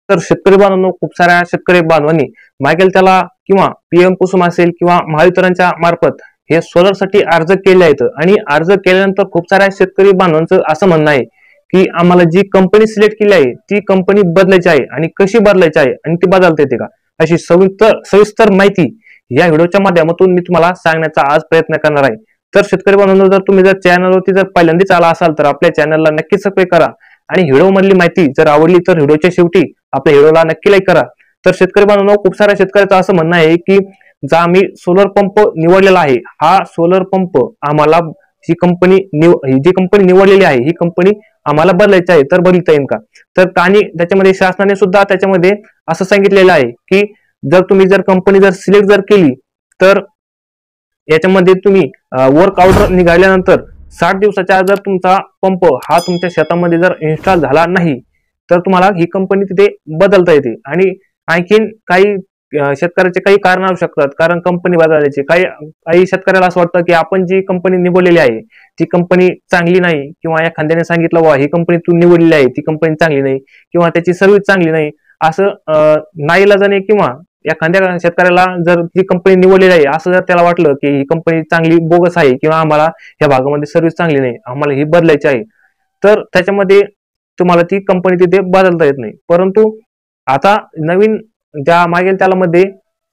तर शेतकरी बांधवांनो, खूप साऱ्या शेतकरी बांधवांनी मागेल त्याला किंवा पीएम कुसुम असेल किंवा महावितरणच्या मार्फत हे सोलरसाठी अर्ज केले आहेत आणि अर्ज केल्यानंतर खूप साऱ्या शेतकरी बांधवांचं असं म्हणणं आहे की आम्हाला जी कंपनी सिलेक्ट केली आहे ती कंपनी बदलायची आहे आणि कशी बदलायची आहे आणि ती बदलता येते का, अशी सविस्तर माहिती या व्हिडिओच्या माध्यमातून मी तुम्हाला सांगण्याचा आज प्रयत्न करणार आहे। तर शेतकरी बांधवांनो, जर तुम्ही जर चॅनलवरती जर पहिल्यांदाच आला असाल तर आपल्या चॅनलला नक्की सबस्क्राइब करा आणि व्हिडिओ मधली माहिती जर आवडली तर व्हिडिओच्या शेवटी आपल्या व्हिडिओला नक्की लाईक करा। तर शेतकरी बांधवांनो, खूप साऱ्या शेतकऱ्याचं असं म्हणणं आहे की जा आम्ही सोलर पंप निवडलेला आहे, हा सोलर पंप आम्हाला जी कंपनी निवडलेली आहे ही कंपनी आम्हाला बदलायची आहे, तर बदलता येईल का? तर आणि त्याच्यामध्ये शासनाने सुद्धा त्याच्यामध्ये असं सांगितलेलं आहे की जर तुम्ही जर कंपनी जर सिलेक्ट जर केली तर याच्यामध्ये तुम्ही वर्क ऑर्डर निघाल्यानंतर 60 दिवसाच्या जर तुमचा पंप हा तुमच्या शेतामध्ये जर इन्स्टॉल झाला नाही तर तुम्हाला ही कंपनी तिथे बदलता येते। आणि आणखीन काही शेतकऱ्याचे काही कारण असू शकतात कारण कंपनी बदलायची। काही शेतकऱ्याला असं वाटतं की आपण जी कंपनी निवडलेली आहे ती कंपनी चांगली नाही, किंवा एखाद्याने सांगितलं वा ही कंपनी तू निवडलेली आहे ती कंपनी चांगली नाही किंवा त्याची सर्व्हिस चांगली नाही, असं नाईलाजाने किंवा एखाद्या शेतकऱ्याला जर ती कंपनी निवडलेली आहे असं जर त्याला वाटलं की ही कंपनी चांगली बोगस आहे किंवा आम्हाला या भागामध्ये सर्व्हिस चांगली नाही, आम्हाला ही बदलायची आहे, तर त्याच्यामध्ये तुम्हाला ती कंपनी तिथे बदलता येत नाही। परंतु आता नवीन ज्या मागेल त्याला मध्ये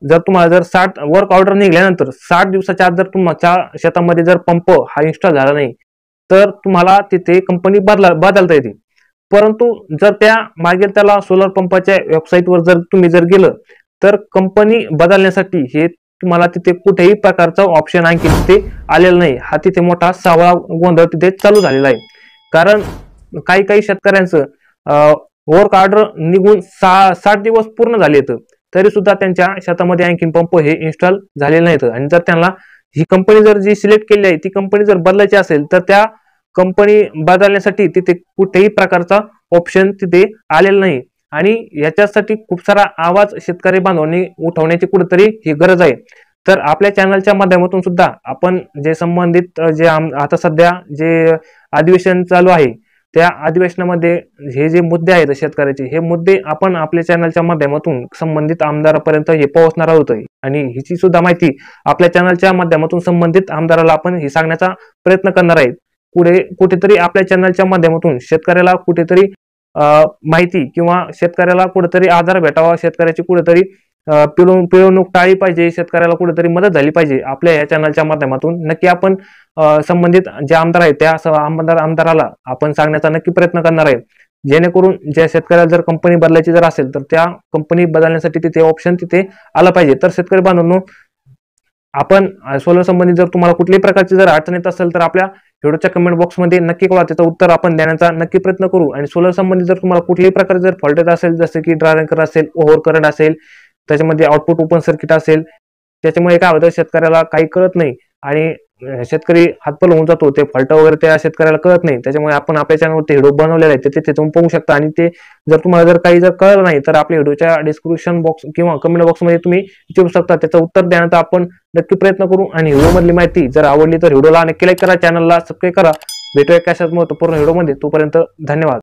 जर तुम्हाला जर 60 वर्क ऑर्डर निघाल्यानंतर 60 दिवसाच्या आत जर तुमच्या शेतामध्ये जर पंप हा इन्स्टॉल झाला नाही तर तुम्हाला तिथे कंपनी बदलता येते। परंतु जर त्या मागेल त्याला सोलर पंपाच्या वेबसाईटवर जर तुम्ही जर गेलं तर कंपनी बदलण्यासाठी हे तुम्हाला तिथे कुठेही प्रकारचा ऑप्शन आणखी तिथे आलेला नाही। हा तिथे मोठा सावळा गोंधळ तिथे चालू झालेला आहे। कारण काही शेतकऱ्यांचं वर्क ऑर्डर निघून 60 दिवस पूर्ण झाले तरी सुद्धा त्यांच्या शेतामध्ये आणखी पंप हे इन्स्टॉल झालेले नाहीत। आणि जर त्यांना ही कंपनी जर जी सिलेक्ट केली आहे ती कंपनी जर बदलायची असेल तर त्या कंपनी बदलण्यासाठी तिथे कुठेही प्रकारचा ऑप्शन तिथे आलेला नाही। आणि याच्यासाठी खूप सारा आवाज शेतकरी बांधवांनी उठवण्याची कुठेतरी ही गरज आहे। तर आपल्या चॅनलच्या माध्यमातून सुद्धा आपण जे संबंधित जे आता सध्या जे अधिवेशन चालू आहे त्या अधिवेशनामध्ये हे जे मुद्दे आहेत शेतकऱ्याचे, हे मुद्दे आपण आपल्या चॅनलच्या माध्यमातून संबंधित आमदारापर्यंत हे पोहोचणार आहोत आणि हिची सुद्धा माहिती आपल्या चॅनलच्या माध्यमातून संबंधित आमदाराला आपण हे सांगण्याचा प्रयत्न करणार आहे। कुठेतरी आपल्या चॅनलच्या माध्यमातून शेतकऱ्याला कुठेतरी माहिती किंवा शेतकऱ्याला कुठेतरी आधार भेटावा, शेतकऱ्याची कुठेतरी पिळवणूक टाळली पाहिजे, शेतकऱ्याला कुठेतरी मदत झाली पाहिजे आपल्या या चॅनलच्या माध्यमातून। नक्की आपण संबंधित जे आमदार आहेत त्या आमदाराला आपण सांगण्याचा नक्की प्रयत्न करणार आहे, जेणेकरून ज्या शेतकऱ्याला जर कंपनी बदलायची जर असेल तर त्या कंपनी बदलण्यासाठी तिथे ऑप्शन तिथे आला पाहिजे। तर शेतकरी बांधवांनो, आपण सोलर संबंधित जर तुम्हाला कुठल्याही प्रकारची जर अडचण येत असेल तर आपल्या व्हिडिओच्या कमेंट बॉक्समध्ये नक्की कळवा, त्याचं उत्तर आपण देण्याचा नक्की प्रयत्न करू। आणि सोलर संबंधित जर तुम्हाला कुठल्याही प्रकारचे जर फॉल्ट येत असेल, जसे की ड्रायव्हिंग करंट असेल, ओव्हर करंट असेल, त्याच्यामध्ये आउटपुट ओपन सर्किट असेल, त्याच्यामुळे काय होतं शेतकऱ्याला काही कळत नाही आणि शेतकरी हातपल होऊन जातो, ते फॉल्ट वगैरे त्या शेतकऱ्याला कळत नाही। त्याच्यामुळे आपण आपल्या चॅनलवरती व्हिडिओ बनवलेला आहे, ते तिथून पाहू शकता। आणि ते जर तुम्हाला जर काही जर कळलं नाही तर आपल्या व्हिडिओच्या डिस्क्रिप्शन बॉक्स किंवा कमेंट बॉक्समध्ये तुम्ही विचारू शकता, त्याचं उत्तर देण्याचा आपण नक्की प्रयत्न करू। आणि व्हिडिओ मधली माहिती जर आवडली तर व्हिडिओला नक्की लाईक करा, चॅनलला सबस्क्राइब करा। भेटूया अशाच महत्त्वपूर्ण व्हिडिओमध्ये, तोपर्यंत धन्यवाद।